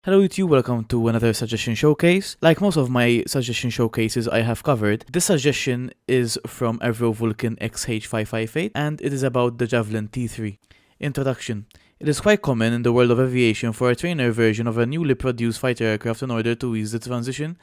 Hello YouTube, welcome to another suggestion showcase. Like most of my suggestion showcases I have covered, this suggestion is from Vulcan XH558 and it is about the Javelin T.3. Introduction. It is quite common in the world of aviation for a trainer version of a newly produced fighter aircraft in order to ease the transition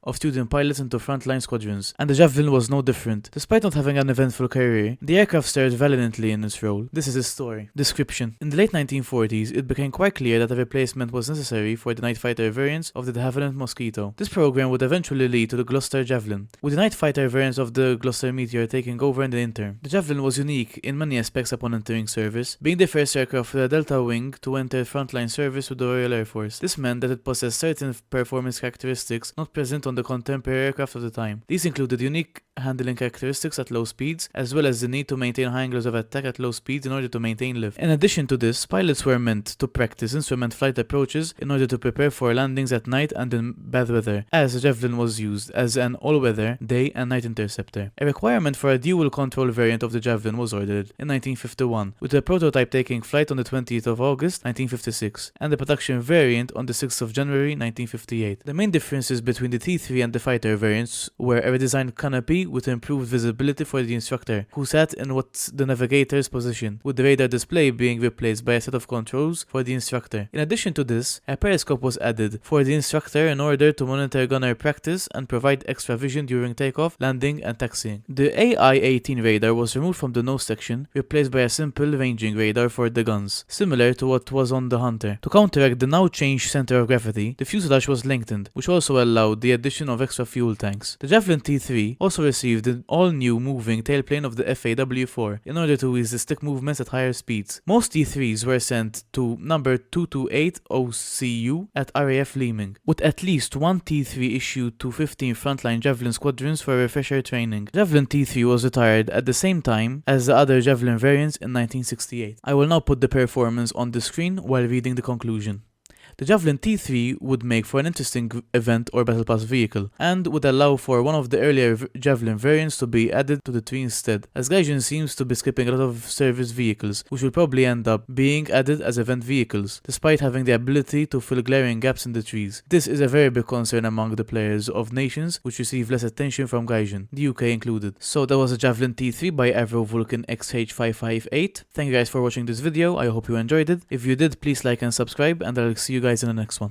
of student pilots into frontline squadrons, and the Javelin was no different. Despite not having an eventful career, the aircraft starred valiantly in its role. This is its story. Description. In the late 1940s, it became quite clear that a replacement was necessary for the night fighter variants of the de Havilland Mosquito. This program would eventually lead to the Gloucester Javelin, with the night fighter variants of the Gloucester Meteor taking over in the interim. The Javelin was unique in many aspects upon entering service, being the first aircraft with a Delta wing to enter frontline service with the Royal Air Force. This meant that it possessed certain performance characteristics not present on the contemporary aircraft of the time. These included unique handling characteristics at low speeds, as well as the need to maintain high angles of attack at low speeds in order to maintain lift. In addition to this, pilots were meant to practice instrument flight approaches in order to prepare for landings at night and in bad weather, as the Javelin was used as an all-weather, day and night interceptor. A requirement for a dual control variant of the Javelin was ordered in 1951, with the prototype taking flight on the 20th of August 1956, and the production variant on the 6th of January 1958. The main differences between the T3 and the fighter variants were a redesigned canopy with improved visibility for the instructor, who sat in what's the navigator's position, with the radar display being replaced by a set of controls for the instructor. In addition to this, a periscope was added for the instructor in order to monitor gunner practice and provide extra vision during takeoff, landing and taxiing. The AI-18 radar was removed from the nose section, replaced by a simple ranging radar for the guns, similar to what was on the Hunter. To counteract the now changed center of gravity, the fuselage was lengthened, which also allowed the addition of extra fuel tanks. The Javelin T3 also received an all-new moving tailplane of the FAW4 in order to ease the stick movements at higher speeds. Most T3s were sent to number 228 OCU at RAF Leeming, with at least one T3 issued to 15 frontline Javelin squadrons for refresher training. Javelin T3 was retired at the same time as the other Javelin variants in 1968. I will now put the performance on the screen while reading the conclusion. The Javelin T3 would make for an interesting event or battle pass vehicle, and would allow for one of the earlier Javelin variants to be added to the tree instead, as Gaijin seems to be skipping a lot of service vehicles, which will probably end up being added as event vehicles, despite having the ability to fill glaring gaps in the trees. This is a very big concern among the players of nations which receive less attention from Gaijin, the UK included. So that was a Javelin T3 by Vulcan XH558. Thank you guys for watching this video, I hope you enjoyed it. If you did, please like and subscribe, and I'll see you guys in the next one.